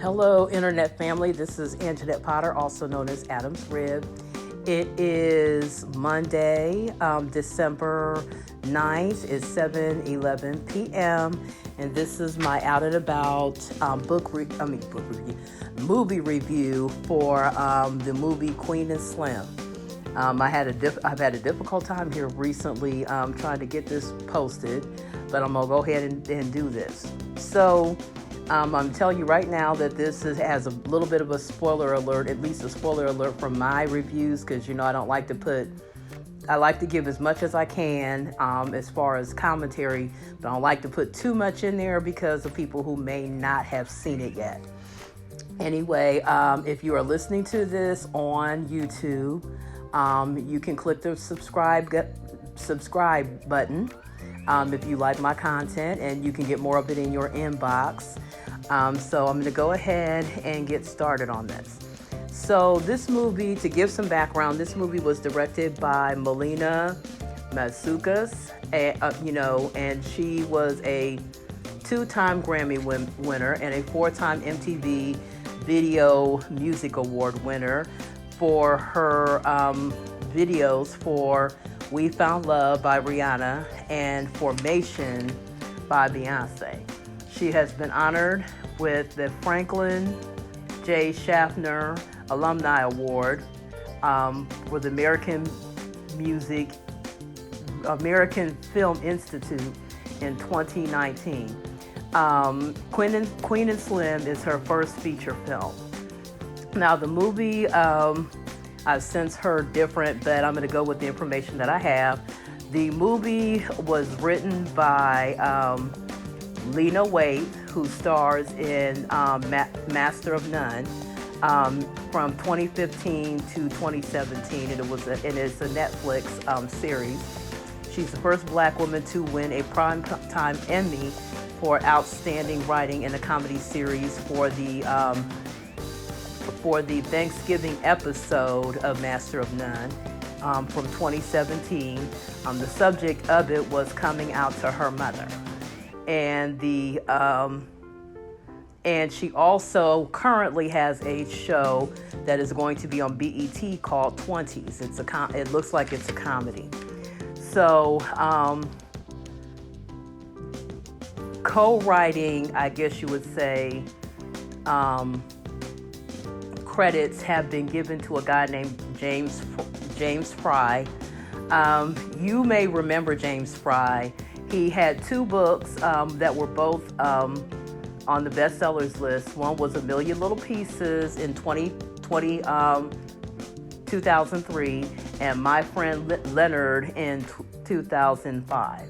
Hello, Internet family. This is Anjanette Potter, also known as Adam's Rib. It is Monday, December 9th. It's 7:11 p.m. And this is my Out and About movie review for the movie Queen and Slim. I've had a difficult time here recently trying to get this posted, but I'm gonna go ahead and do this. So I'm telling you right now that this has a little bit of a spoiler alert, at least a spoiler alert from my reviews, because I like to give as much as I can as far as commentary, but I don't like to put too much in there because of people who may not have seen it yet. Anyway, if you are listening to this on YouTube, you can click the subscribe button if you like my content, and you can get more of it in your inbox. So I'm going to go ahead and get started on this. So this movie, to give some background, this movie was directed by Melina Matsoukas, and she was a 2-time Grammy winner and a 4-time MTV Video Music Award winner for her videos for We Found Love by Rihanna and Formation by Beyonce. She has been honored with the Franklin J. Schaffner Alumni Award for the American Film Institute in 2019. Queen and Slim is her first feature film. Now the movie, I've since heard different, but I'm going to go with the information that I have. The movie was written by Lena Waithe, who stars in Master of None from 2015 to 2017, and it's a Netflix series. She's the first Black woman to win a Primetime Emmy for Outstanding Writing in a Comedy Series for the Thanksgiving episode of Master of None from 2017. The subject of it was coming out to her mother. And and she also currently has a show that is going to be on BET called 20s. It looks like it's a comedy. So co-writing, I guess you would say, credits have been given to a guy named James Fry. You may remember James Fry. He had 2 books that were both on the bestsellers list. One was A Million Little Pieces in 2003, and My Friend Leonard in 2005.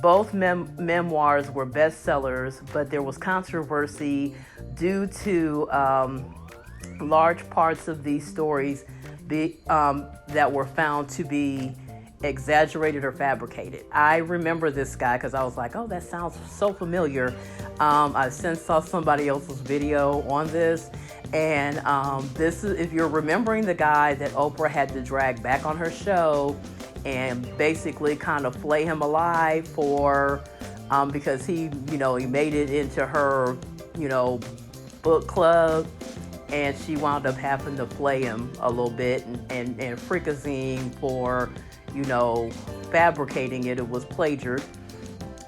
Both memoirs were bestsellers, but there was controversy due to large parts of these stories that were found to be exaggerated or fabricated. I remember this guy because I was like, oh, that sounds so familiar. I since saw somebody else's video on this, and this is, if you're remembering the guy that Oprah had to drag back on her show and basically kind of flay him alive for because he made it into her book club, and she wound up having to flay him a little bit and fricazine for fabricating it. It was plagiarized.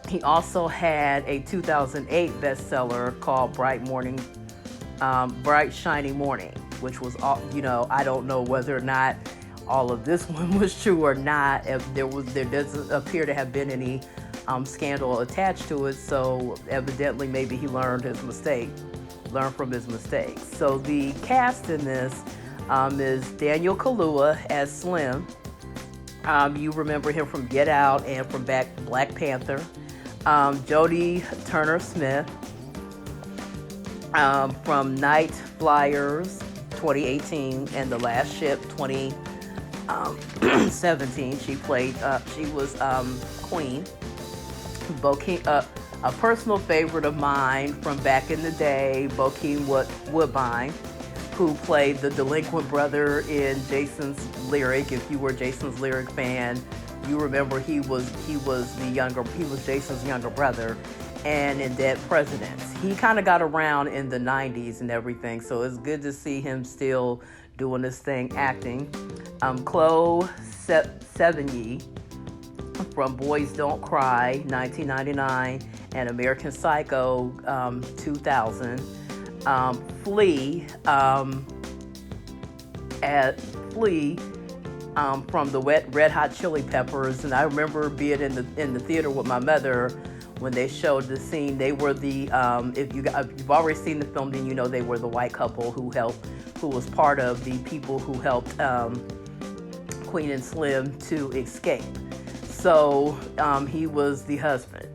He also had a 2008 bestseller called Bright Shiny Morning, which was I don't know whether or not all of this one was true or not. There doesn't appear to have been any scandal attached to it, so evidently maybe he learned from his mistakes. So the cast in this is Daniel Kaluuya as Slim. You remember him from Get Out and from Black Panther. Jodie Turner-Smith from Night Flyers 2018 and The Last Ship 2017. She was Queen. A personal favorite of mine from back in the day, Bokeem Woodbine, who played the delinquent brother in Jason's Lyric. If you were a Jason's Lyric fan, you remember he was Jason's younger brother, and in Dead Presidents. He kind of got around in the 90s and everything, so it's good to see him still doing this thing, acting. Chloe Sevigny from Boys Don't Cry, 1999, and American Psycho, 2000. Flea, from the Red Hot Chili Peppers, and I remember being in the theater with my mother when they showed the scene. They were the if you've already seen the film, then you know they were the white couple who was part of the people who helped Queen and Slim to escape. So he was the husband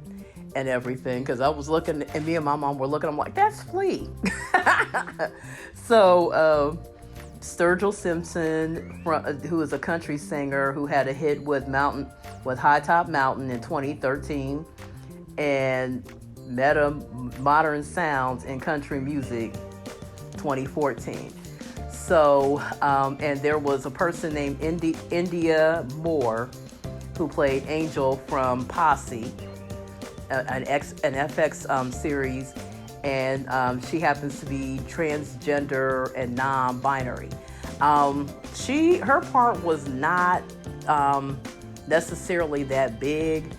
and everything, because I was looking, and me and my mom were looking, I'm like, that's Flea. So Sturgill Simpson, who is a country singer who had a hit with High Top Mountain in 2013, and Meta Modern Sounds in Country Music 2014. So, and there was a person named India Moore who played Angel from Posse, an FX series, and she happens to be transgender and non-binary. Her part was not necessarily that big,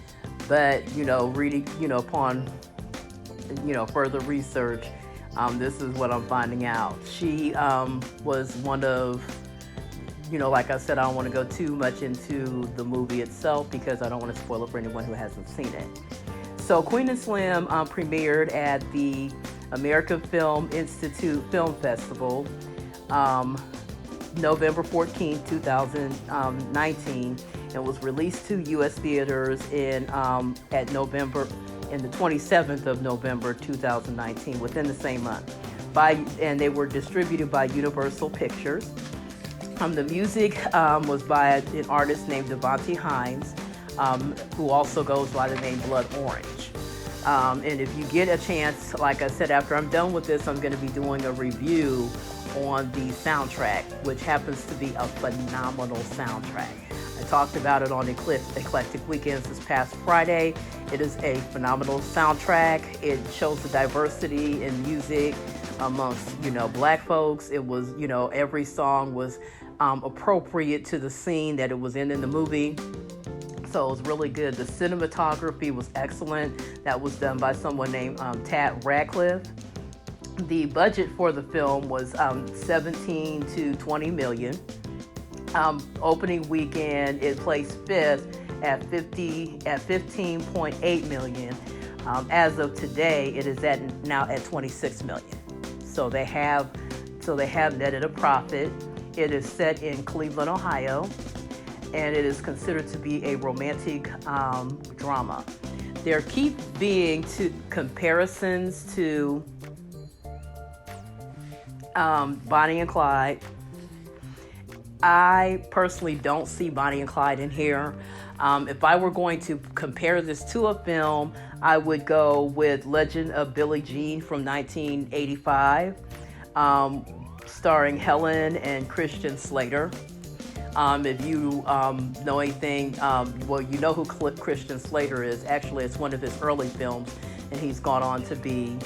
but reading, upon further research, this is what I'm finding out. She was one of, like I said, I don't want to go too much into the movie itself because I don't want to spoil it for anyone who hasn't seen it. So Queen and Slim premiered at the American Film Institute Film Festival November 14, 2019, and was released to U.S. theaters in the 27th of November 2019, within the same month. And they were distributed by Universal Pictures. The music was by an artist named Devontae Hines, who also goes by the name Blood Orange. And if you get a chance, like I said, after I'm done with this, I'm going to be doing a review on the soundtrack, which happens to be a phenomenal soundtrack. I talked about it on Eclectic Weekends this past Friday. It is a phenomenal soundtrack. It shows the diversity in music amongst, black folks. It was, every song was appropriate to the scene that it was in the movie. So it was really good. The cinematography was excellent. That was done by someone named Tad Radcliffe. The budget for the film was 17 to 20 million. Opening weekend, it placed fifth at 15.8 million. As of today, it is now at 26 million. So they have netted a profit. It is set in Cleveland, Ohio, and it is considered to be a romantic drama. There keep being comparisons to Bonnie and Clyde. I personally don't see Bonnie and Clyde in here. If I were going to compare this to a film, I would go with Legend of Billie Jean from 1985, starring Helen and Christian Slater. If you know anything, you know who Christian Slater is. Actually, it's one of his early films, and he's gone on to be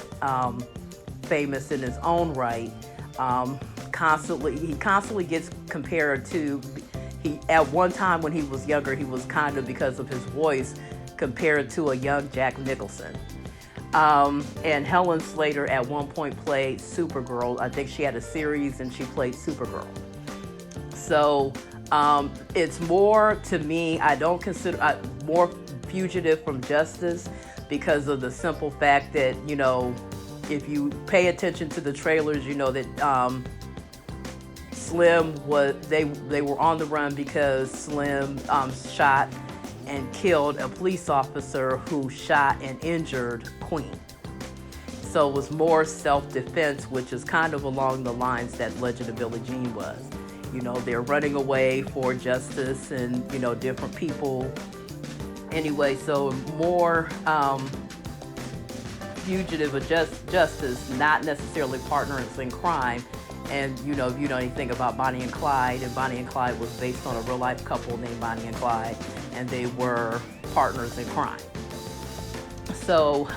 famous in his own right. He constantly gets compared to, at one time when he was younger, he was kind of, because of his voice, compared to a young Jack Nicholson. And Helen Slater at one point played Supergirl. I think she had a series and she played Supergirl. So it's more, to me, I don't consider more fugitive from justice, because of the simple fact that, if you pay attention to the trailers, that Slim they were on the run because Slim shot and killed a police officer who shot and injured Queen. So it was more self-defense, which is kind of along the lines that Legend of Billie Jean was. They're running away for justice and, different people. Anyway, so more fugitive of justice, not necessarily partners in crime. And, if you know anything about Bonnie and Clyde, and Bonnie and Clyde was based on a real-life couple named Bonnie and Clyde, and they were partners in crime. So,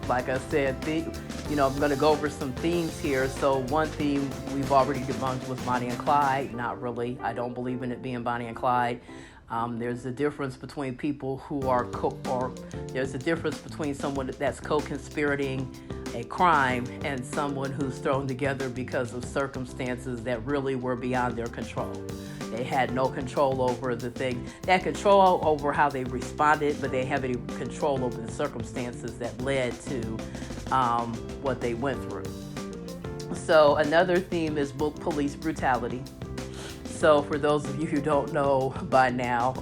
like I said, I'm going to go over some themes here. So, one theme we've already debunked was Bonnie and Clyde. Not really. I don't believe in it being Bonnie and Clyde. There's a difference between people who are there's a difference between someone that's co-conspirating a crime and someone who's thrown together because of circumstances that really were beyond their control. They had no control over the thing. They had control over how they responded, but they have any control over the circumstances that led to what they went through. So another theme is police brutality. So for those of you who don't know by now,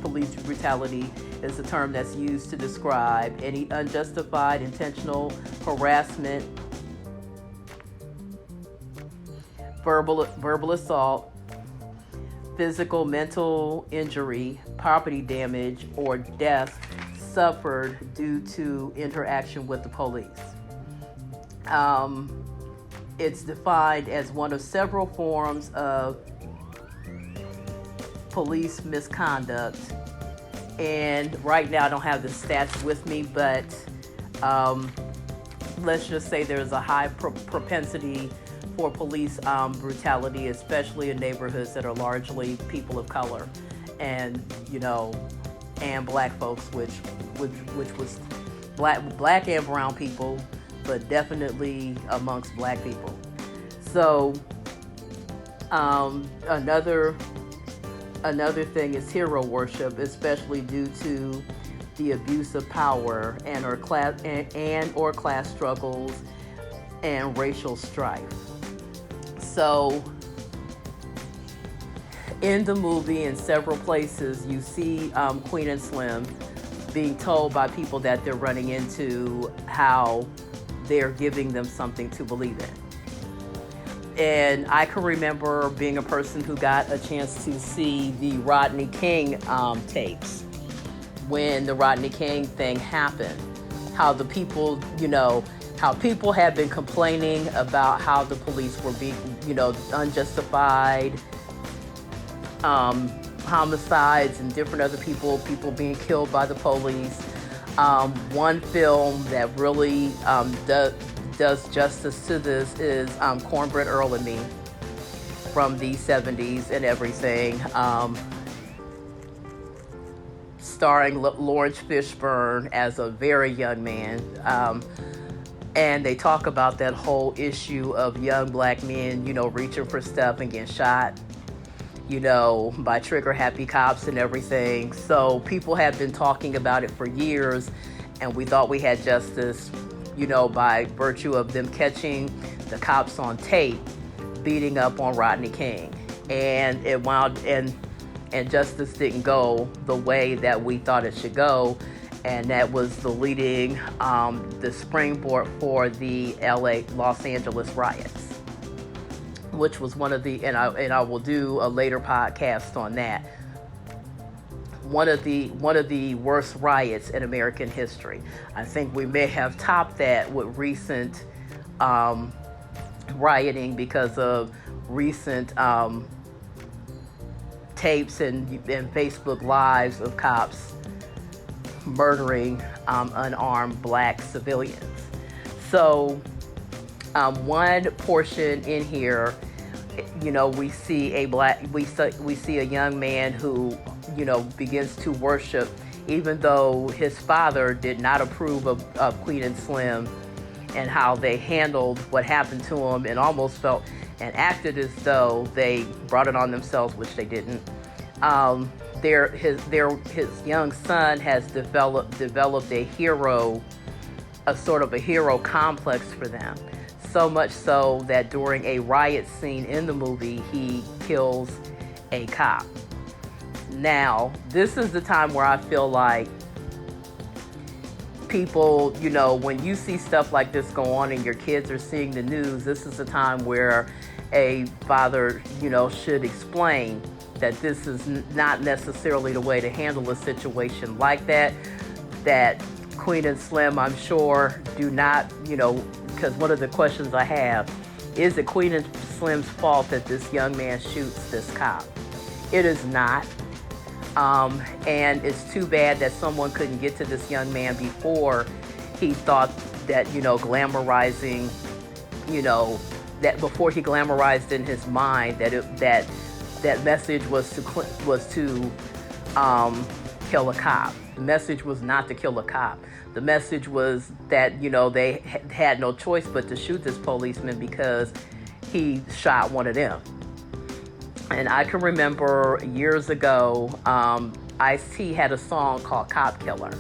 police brutality is a term that's used to describe any unjustified, intentional harassment, verbal assault, physical, mental injury, property damage, or death suffered due to interaction with the police. It's defined as one of several forms of police misconduct. And right now I don't have the stats with me, but let's just say there's a high propensity for police brutality, especially in neighborhoods that are largely people of color, and and black folks, which was black and brown people, but definitely amongst black people. So another thing is hero worship, especially due to the abuse of power and or class struggles and racial strife. So in the movie, in several places, you see Queen and Slim being told by people that they're running into how they're giving them something to believe in. And I can remember being a person who got a chance to see the Rodney King tapes when the Rodney King thing happened. How the people, how people had been complaining about how the police were being, unjustified homicides and different other people being killed by the police. One film that really does justice to this is Cornbread Earl and Me from the 70s and everything, starring Lawrence Fishburne as a very young man. And they talk about that whole issue of young black men, reaching for stuff and getting shot, by trigger-happy cops and everything. So people have been talking about it for years, and we thought we had justice, by virtue of them catching the cops on tape beating up on Rodney King. And it wound, and justice didn't go the way that we thought it should go. And that was the springboard for the Los Angeles riots, which was one of the, and I will do a later podcast on that. One of the worst riots in American history. I think we may have topped that with recent rioting because of recent tapes and Facebook lives of cops murdering unarmed black civilians. So one portion in here, we see a young man who begins to worship, even though his father did not approve of Queen and Slim and how they handled what happened to him, and almost felt and acted as though they brought it on themselves, which they didn't. His young son has developed a sort of a hero complex for them. So much so that during a riot scene in the movie, he kills a cop. Now, this is the time where I feel like people, when you see stuff like this go on and your kids are seeing the news, this is the time where a father, should explain that this is not necessarily the way to handle a situation like that. That Queen and Slim, I'm sure, do not, because one of the questions I have is it Queen and Slim's fault that this young man shoots this cop? It is not. And it's too bad that someone couldn't get to this young man before he thought that, glamorizing, that before he glamorized in his mind that message was to kill a cop. The message was not to kill a cop. The message was that, they had no choice but to shoot this policeman because he shot one of them. And I can remember years ago, Ice-T had a song called Cop Killer.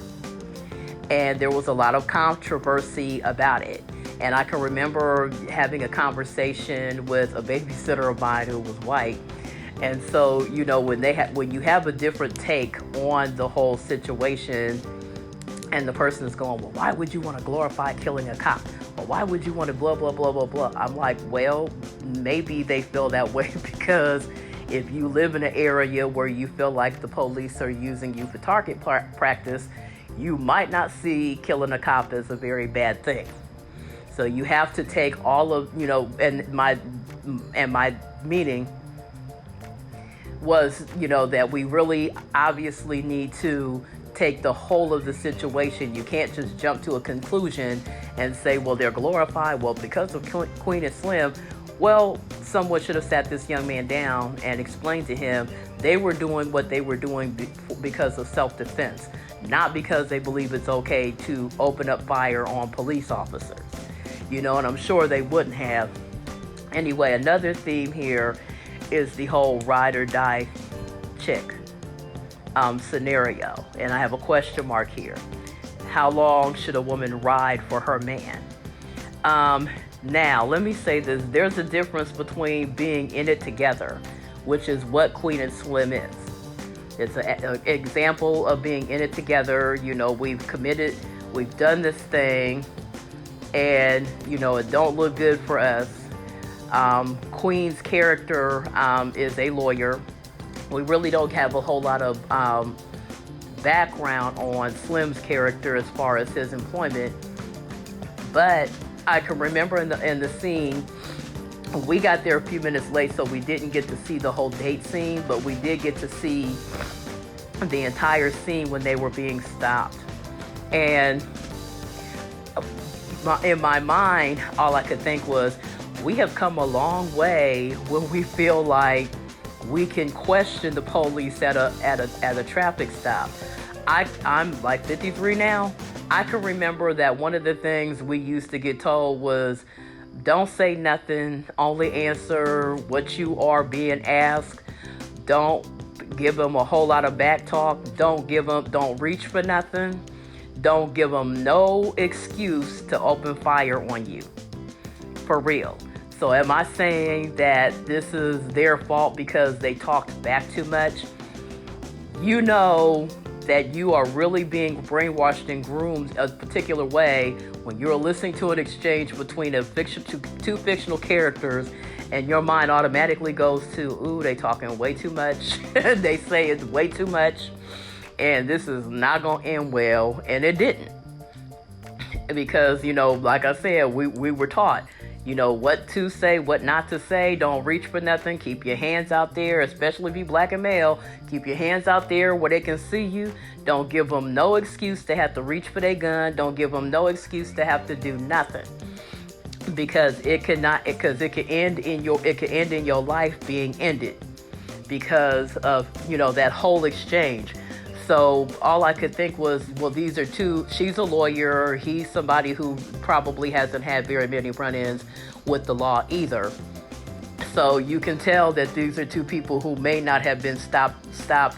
And there was a lot of controversy about it. And I can remember having a conversation with a babysitter of mine who was white. And so, when you have a different take on the whole situation, and the person is going, well, why would you want to glorify killing a cop? Well, why would you want to blah, blah, blah, blah, blah? I'm like, well, maybe they feel that way because if you live in an area where you feel like the police are using you for target practice, you might not see killing a cop as a very bad thing. So you have to take all of, and my meaning was, that we really obviously need to take the whole of the situation. You can't just jump to a conclusion and say, well, they're glorified. Well, because of Queen and Slim, well, someone should have sat this young man down and explained to him they were doing what they were doing because of self-defense, not because they believe it's okay to open up fire on police officers. And I'm sure they wouldn't have. Anyway, another theme here is the whole ride or die chick scenario. And I have a question mark here. How long should a woman ride for her man? Now, let me say this. There's a difference between being in it together, which is what Queen and Slim is. It's an example of being in it together. We've committed, we've done this thing, and, it don't look good for us. Queen's character is a lawyer. We really don't have a whole lot of background on Slim's character as far as his employment. But I can remember in the scene, we got there a few minutes late, so we didn't get to see the whole date scene, but we did get to see the entire scene when they were being stopped. And in my mind, all I could think was, we have come a long way when we feel like we can question the police at a traffic stop. I'm like 53 now. I can remember that one of the things we used to get told was, don't say nothing, only answer what you are being asked. Don't give them a whole lot of back talk. Don't reach for nothing. Don't give them no excuse to open fire on you. For real. So am I saying that this is their fault because they talked back too much? That you are really being brainwashed and groomed a particular way when you're listening to an exchange between two fictional characters, and your mind automatically goes to, ooh, they talking way too much. They say it's way too much, and this is not going to end well. And it didn't. Because, like I said, we were taught, what to say, what not to say. Don't reach for nothing. Keep your hands out there, especially if you're black and male. Keep your hands out there where they can see you. Don't give them no excuse to have to reach for their gun. Don't give them no excuse to have to do nothing. Because it could end in your life being ended because of, that whole exchange. So all I could think was, well, these are two, she's a lawyer, he's somebody who probably hasn't had very many run-ins with the law either. So you can tell that these are two people who may not have been stopped,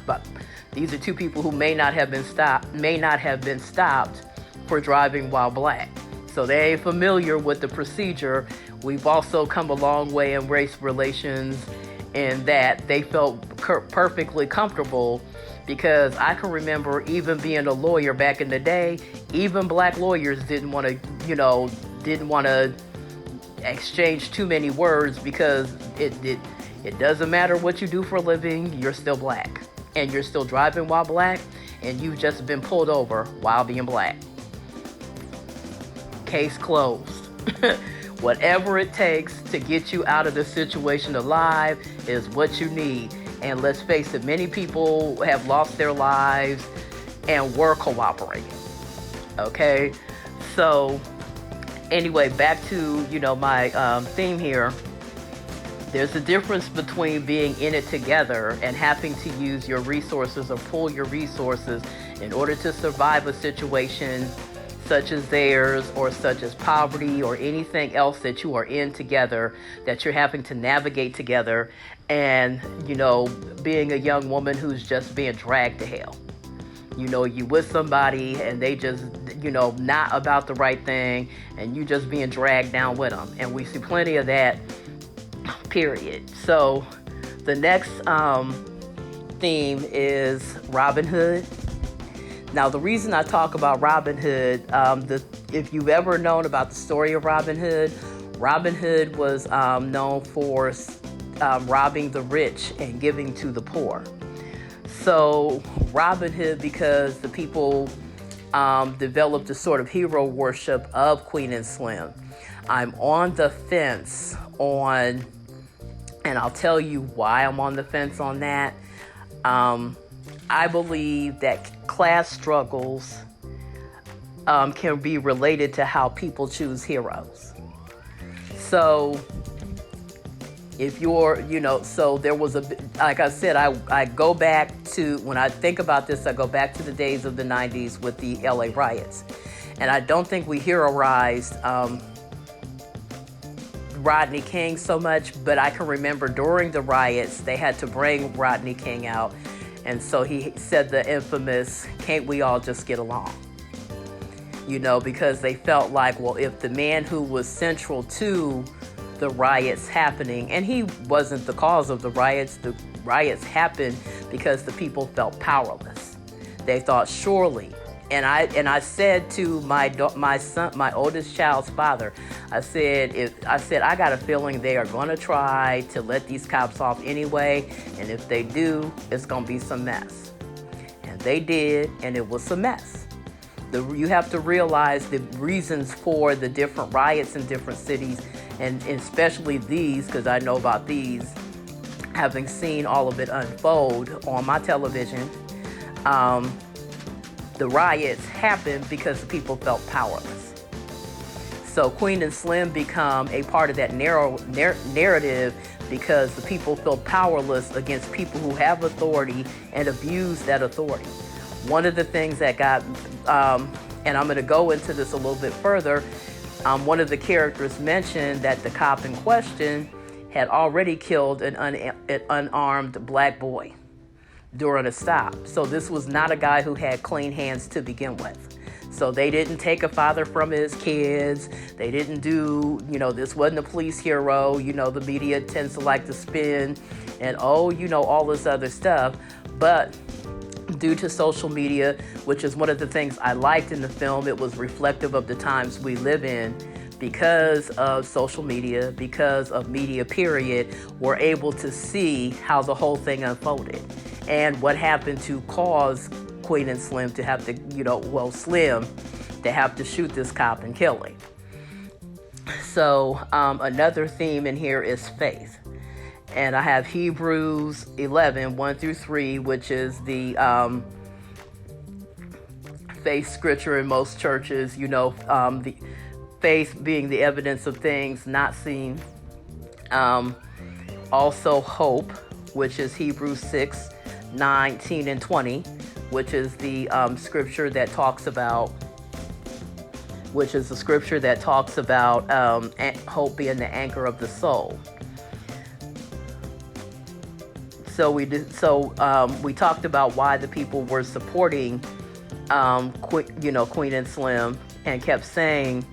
but these are two people who may not have been stopped for driving while black. So they ain't familiar with the procedure. We've also come a long way in race relations in that they felt perfectly comfortable. Because I can remember even being a lawyer back in the day, even black lawyers didn't want to exchange too many words because it doesn't matter what you do for a living, you're still black. And you're still driving while black, and you've just been pulled over while being black. Case closed. Whatever it takes to get you out of the situation alive is what you need. And let's face it, many people have lost their lives and were cooperating. Okay, so anyway, back to my theme here. There's a difference between being in it together and having to use your resources or pull your resources in order to survive a situation such as theirs, or such as poverty, or anything else that you are in together, that you're having to navigate together, and being a young woman who's just being dragged to hell. You with somebody and they just not about the right thing, and you just being dragged down with them. And we see plenty of that, period. So the next theme is Robin Hood. Now, the reason I talk about Robin Hood, if you've ever known about the story of Robin Hood was known for robbing the rich and giving to the poor. So Robin Hood, because the people developed a sort of hero worship of Queen and Slim. I'm on the fence on, and I'll tell you why I'm on the fence on that. I believe that class struggles can be related to how people choose heroes. So if you're, so there was like I said, I go back to, when I think about this, I go back to the days of the 90s with the LA riots. And I don't think we heroized Rodney King so much, but I can remember during the riots, they had to bring Rodney King out. And so he said the infamous, "Can't we all just get along?" Because they felt like, well, if the man who was central to the riots happening, and he wasn't the cause of the riots happened because the people felt powerless. They thought, surely, and I said to my son, my oldest child's father, I said, I got a feeling they are going to try to let these cops off anyway, and if they do, it's going to be some mess. And they did, and it was a mess. You have to realize the reasons for the different riots in different cities, and especially these, because I know about these, having seen all of it unfold on my television. The riots happened because the people felt powerless. So Queen and Slim become a part of that narrative because the people feel powerless against people who have authority and abuse that authority. One of the things that got, and I'm going to go into this a little bit further, one of the characters mentioned that the cop in question had already killed an unarmed black boy during a stop. So this was not a guy who had clean hands to begin with. So they didn't take a father from his kids. They didn't do, this wasn't a police hero. The media tends to like to spin and, all this other stuff. But due to social media, which is one of the things I liked in the film, it was reflective of the times we live in. Because of social media, because of media period, we're able to see how the whole thing unfolded and what happened to cause Queen and Slim to have to, Slim to have to shoot this cop and kill him. So another theme in here is faith. And I have Hebrews 11, 1 through 3, which is the faith scripture in most churches, the faith being the evidence of things not seen. Also hope, which is Hebrews 6, 19 and 20, which is the scripture that talks about, hope being the anchor of the soul. So we talked about why the people were supporting Queen and Slim, and kept saying,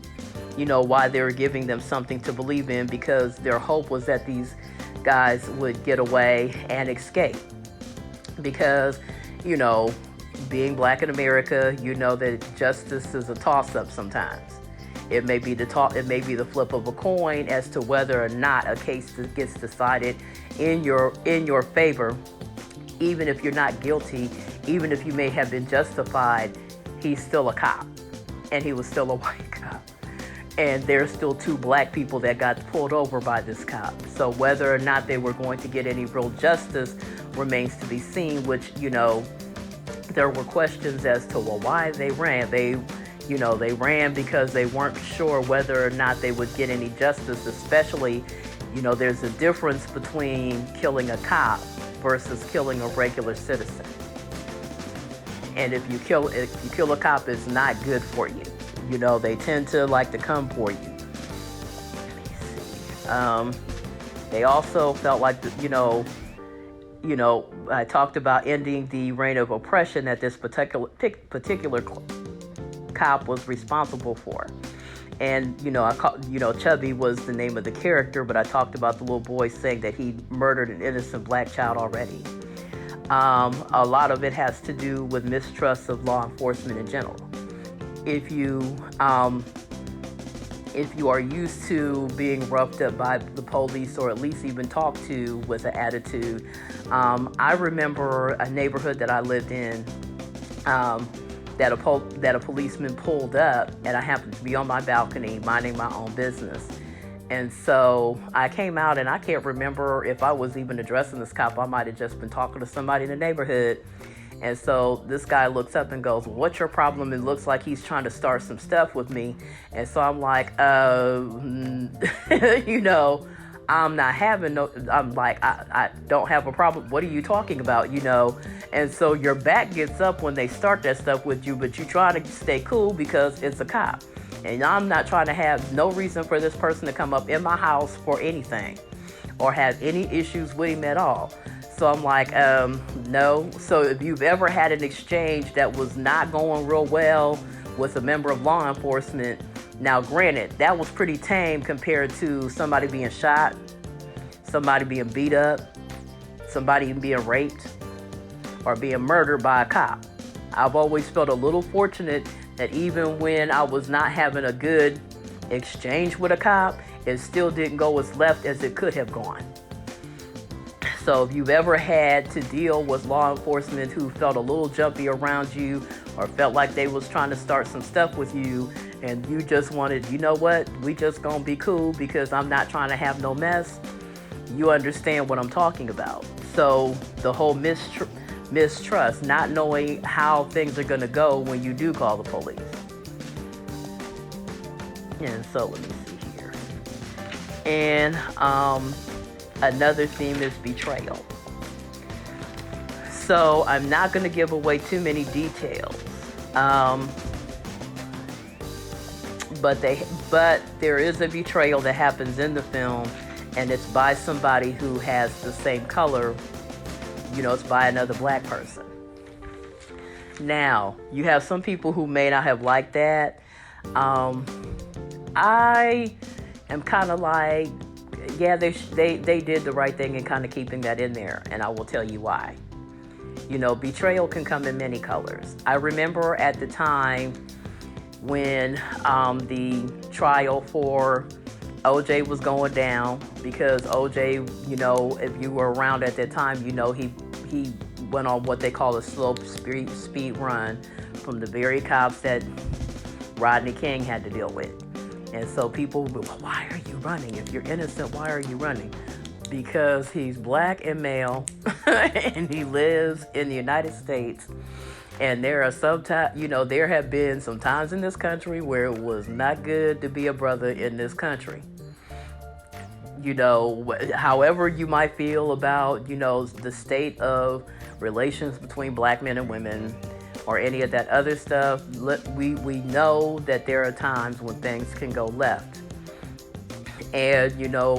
why they were giving them something to believe in, because their hope was that these guys would get away and escape. Because, being black in America, that justice is a toss-up sometimes. It may be the flip of a coin as to whether or not a case gets decided in your favor, even if you're not guilty, even if you may have been justified. He's still a cop, and he was still a white cop. And there's still 2 black people that got pulled over by this cop. So whether or not they were going to get any real justice remains to be seen, which, there were questions as to, well, why they ran. They ran because they weren't sure whether or not they would get any justice, especially, there's a difference between killing a cop versus killing a regular citizen. And if you kill a cop, it's not good for you. They tend to like to come for you. Let me see. They also felt like, I talked about ending the reign of oppression that this particular cop was responsible for. And, Chubby was the name of the character, but I talked about the little boy saying that he murdered an innocent black child already. A lot of it has to do with mistrust of law enforcement in general. If you are used to being roughed up by the police, or at least even talked to with an attitude, I remember a neighborhood that I lived in that a policeman pulled up, and I happened to be on my balcony minding my own business. And so I came out, and I can't remember if I was even addressing this cop. I might have just been talking to somebody in the neighborhood. And so this guy looks up and goes, well, what's your problem? It looks like he's trying to start some stuff with me. And so I'm like, I'm not having no, I'm like, I don't have a problem. What are you talking about? And so your back gets up when they start that stuff with you, but you try to stay cool because it's a cop. And I'm not trying to have no reason for this person to come up in my house for anything or have any issues with him at all. So I'm like, no. So if you've ever had an exchange that was not going real well with a member of law enforcement, now granted, that was pretty tame compared to somebody being shot, somebody being beat up, somebody being raped, or being murdered by a cop. I've always felt a little fortunate that even when I was not having a good exchange with a cop, it still didn't go as left as it could have gone. So if you've ever had to deal with law enforcement who felt a little jumpy around you or felt like they was trying to start some stuff with you, and you just wanted, you know what, we just gonna be cool because I'm not trying to have no mess, you understand what I'm talking about. So the whole mistrust, not knowing how things are gonna go when you do call the police. And so let me see here. And another theme is betrayal. So I'm not going to give away too many details. But there is a betrayal that happens in the film, and it's by somebody who has the same color. It's by another black person. Now, you have some people who may not have liked that. I am kind of like, yeah, they did the right thing in kind of keeping that in there, and I will tell you why. Betrayal can come in many colors. I remember at the time when the trial for OJ was going down, because OJ, if you were around at that time, he went on what they call a slow speed run from the very cops that Rodney King had to deal with. And so people will be, well, why are you running? If you're innocent, why are you running? Because he's black and male and he lives in the United States. And there are sometimes, there have been some times in this country where it was not good to be a brother in this country. However you might feel about, the state of relations between black men and women, or any of that other stuff, we know that there are times when things can go left. And,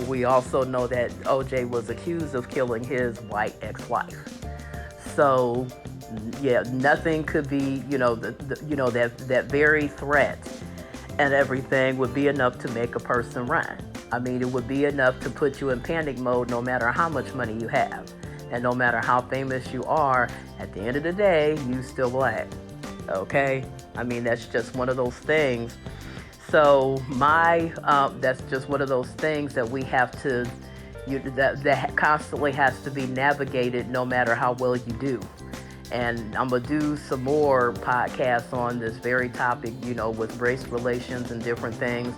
we also know that OJ was accused of killing his white ex-wife. So, yeah, nothing could be, that very threat and everything would be enough to make a person run. I mean, it would be enough to put you in panic mode no matter how much money you have. And no matter how famous you are, at the end of the day, you still black. Okay? I mean, that's just one of those things. So that's just one of those things that we have to, that constantly has to be navigated no matter how well you do. And I'm going to do some more podcasts on this very topic, with race relations and different things.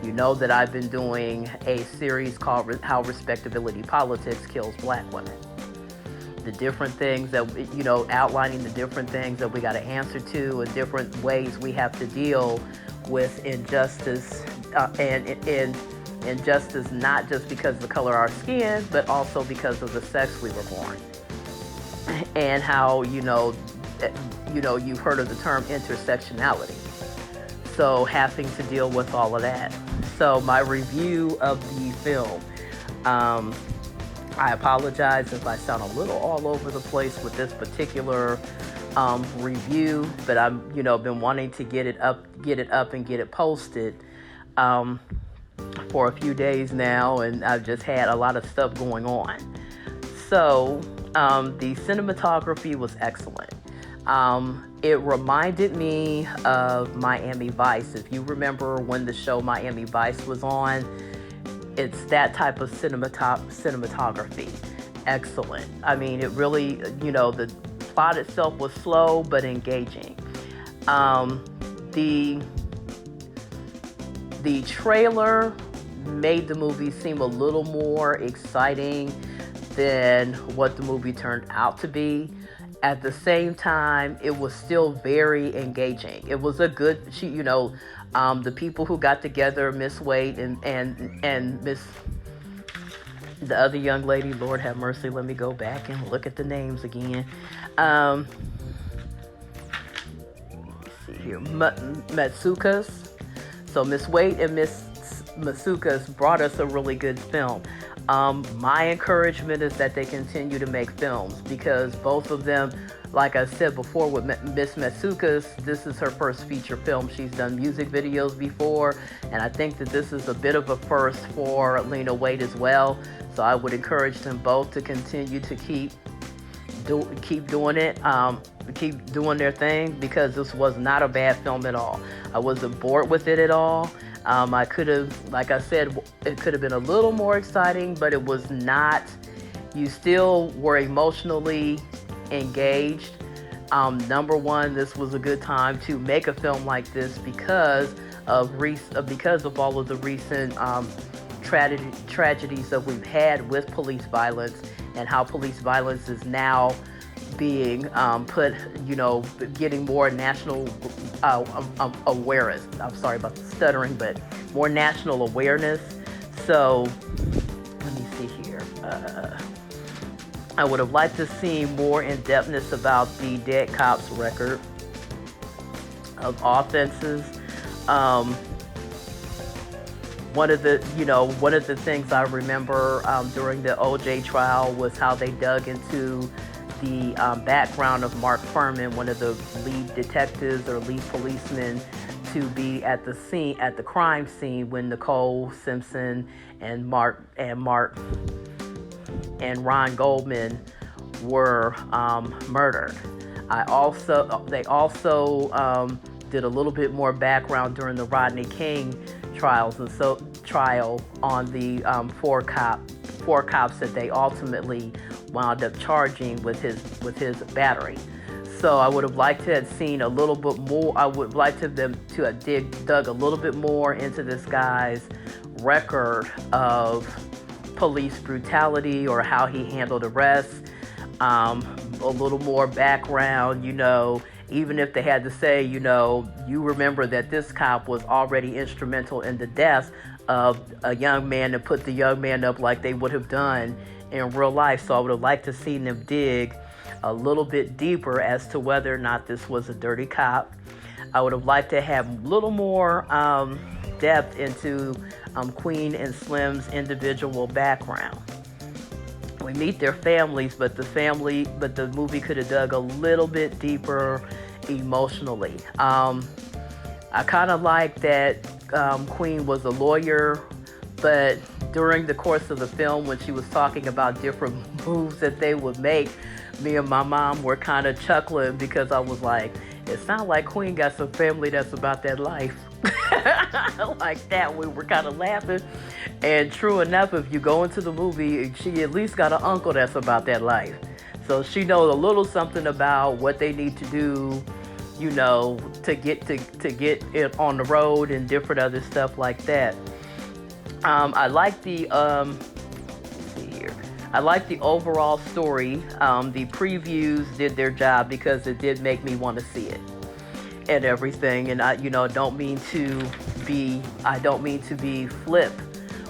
You know that I've been doing a series called How Respectability Politics Kills Black Women. The different things that, outlining the different things that we got to answer to, and different ways we have to deal with injustice, and injustice not just because of the color of our skin, but also because of the sex we were born. And how, you've heard of the term intersectionality. So having to deal with all of that. So my review of the film, I apologize if I sound a little all over the place with this particular review, but I've been wanting to get it up and get it posted for a few days now, and I've just had a lot of stuff going on. So the cinematography was excellent. It reminded me of Miami Vice. If you remember when the show Miami Vice was on, it's that type of cinematography. Excellent. I mean, it really, the plot itself was slow but engaging. The trailer made the movie seem a little more exciting than what the movie turned out to be. At the same time, it was still very engaging. It was a good, the people who got together, Miss Wade and Miss, the other young lady, Lord have mercy, let me go back and look at the names again. Let's see here, Matsukas. So Miss Wade and Miss Matsukas brought us a really good film. My encouragement is that they continue to make films, because both of them, like I said before with Miss Matsukas, this is her first feature film. She's done music videos before, and I think that this is a bit of a first for Lena Waithe as well. So I would encourage them both to continue to keep doing it, keep doing their thing, because this was not a bad film at all. I wasn't bored with it at all. I could have, like I said, it could have been a little more exciting, but it was not. You still were emotionally engaged. Number one, this was a good time to make a film like this because of all of the recent tragedies that we've had with police violence, and how police violence is now being getting more national awareness. I'm sorry about the stuttering, but more national awareness. So let me see here. I would have liked to see more in-depthness about the dead cops record of offenses. One of the things I remember during the OJ trial was how they dug into the background of Mark Furman, one of the lead detectives or lead policemen, to be at the crime scene when Nicole Simpson and Ron Goldman were murdered. They also did a little bit more background during the Rodney King trial on the four cops that they ultimately wound up charging with his battery. So I would have liked to have seen a little bit more. I would like them to have dug a little bit more into this guy's record of police brutality, or how he handled arrests. A little more background, even if they had to say, you remember that this cop was already instrumental in the death of a young man, and put the young man up like they would have done in real life. So I would have liked to see them dig a little bit deeper as to whether or not this was a dirty cop. I would have liked to have a little more depth into Queen and Slim's individual background. We meet their families, but the movie could have dug a little bit deeper emotionally. I kind of like that Queen was a lawyer, but during the course of the film, when she was talking about different moves that they would make, me and my mom were kind of chuckling, because I was like, it sounds like Queen got some family that's about that life. Like that, we were kind of laughing. And true enough, if you go into the movie, she at least got an uncle that's about that life. So she knows a little something about what they need to do, to get it on the road, and different other stuff like that. I like the let's see here. I like the overall story. The previews did their job because it did make me want to see it and everything. And I don't mean to be flip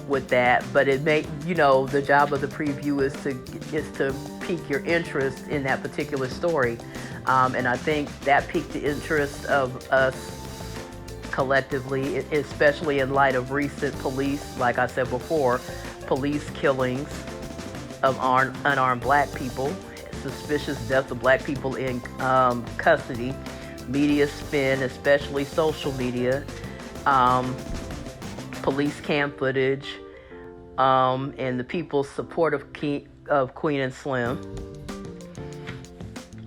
with that, but it made the job of the preview is to pique your interest in that particular story, and I think that piqued the interest of us collectively, especially in light of recent like I said before, police killings of unarmed black people, suspicious deaths of black people in custody, media spin, especially social media, police cam footage, and the people's support of Queen and Slim.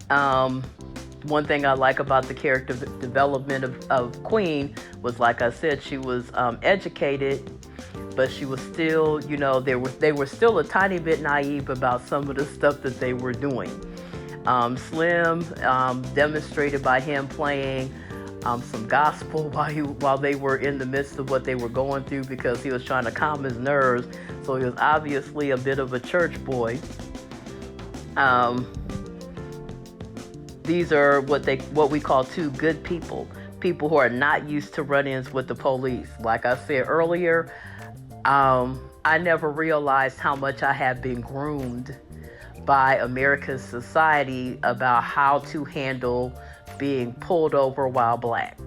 One thing I like about the character development of Queen was, like I said, she was educated, but she was still, they were still a tiny bit naive about some of the stuff that they were doing. Slim, demonstrated by him playing some gospel while they were in the midst of what they were going through, because he was trying to calm his nerves. So he was obviously a bit of a church boy. These are what we call two good people who are not used to run-ins with the police. Like I said earlier, I never realized how much I have been groomed by American society about how to handle being pulled over while black.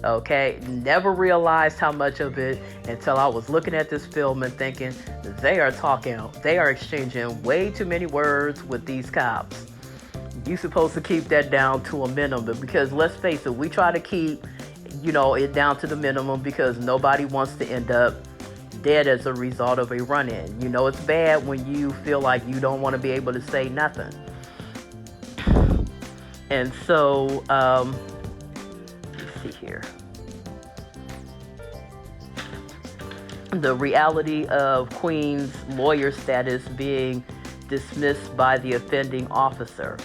Okay, never realized how much of it until I was looking at this film and thinking, they are exchanging way too many words with these cops. You're supposed to keep that down to a minimum, because let's face it, we try to keep, it down to the minimum because nobody wants to end up dead as a result of a run-in. It's bad when you feel like you don't want to be able to say nothing. And so, let's see here. The reality of Queen's lawyer status being dismissed by the offending officer.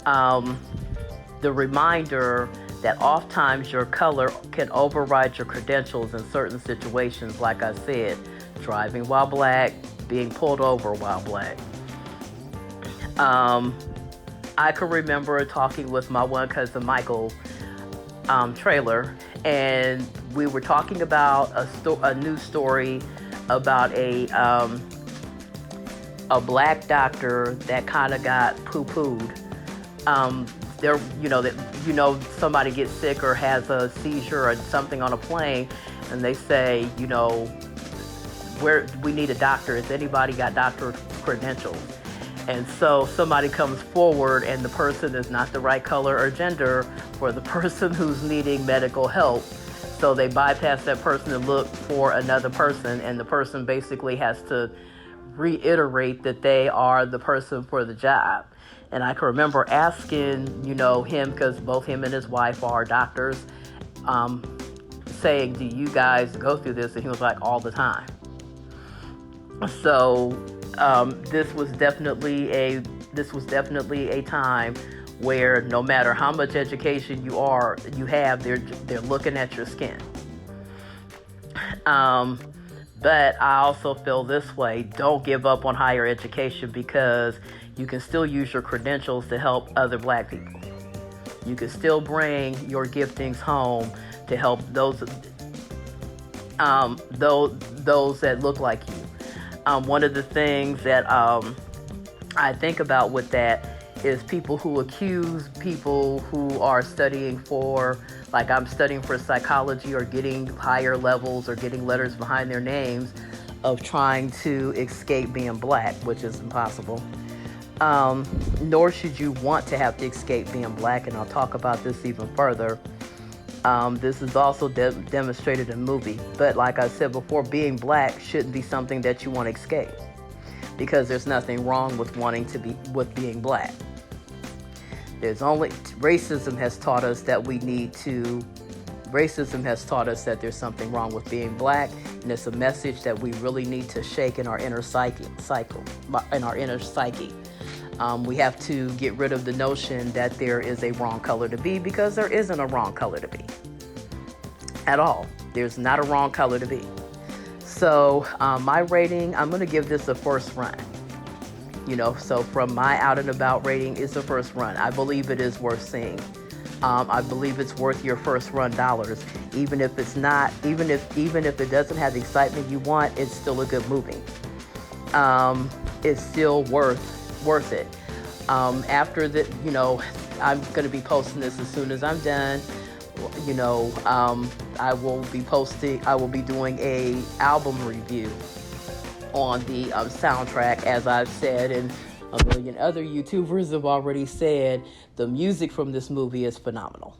The reminder that oftentimes your color can override your credentials in certain situations, like I said, driving while black, being pulled over while black. I can remember talking with my one cousin Michael Trailer, and we were talking about a news story about a black doctor that kind of got poo-pooed. Somebody gets sick or has a seizure or something on a plane, and they say, we need a doctor. Has anybody got doctor credentials? And so somebody comes forward, and the person is not the right color or gender for the person who's needing medical help. So they bypass that person and look for another person, and the person basically has to reiterate that they are the person for the job. And I can remember asking, him, because both him and his wife are doctors, saying, do you guys go through this? And he was like, all the time. So this was definitely a time where no matter how much education you have, they're looking at your skin. But I also feel this way: don't give up on higher education, because you can still use your credentials to help other black people. You can still bring your giftings home to help those that look like you. One of the things that I think about with that is people who accuse people who are studying for, like I'm studying for psychology or getting higher levels or getting letters behind their names, of trying to escape being black, which is impossible. Nor should you want to have to escape being black, and I'll talk about this even further. This is also demonstrated in the movie. But like I said before, being black shouldn't be something that you want to escape, because there's nothing wrong with being black. Racism has taught us that there's something wrong with being black, and it's a message that we really need to shake in our inner psyche. We have to get rid of the notion that there is a wrong color to be, because there isn't a wrong color to be at all. There's not a wrong color to be. So my rating, I'm going to give this a first run. So from my Out and About rating, it's a first run. I believe it is worth seeing. I believe it's worth your first run dollars, even if it's not, even if it doesn't have the excitement you want. It's still a good movie. It's still worth it. After that, I'm going to be posting this as soon as I'm done. I will be doing a album review on the soundtrack. As I've said, and a million other YouTubers have already said, the music from this movie is phenomenal.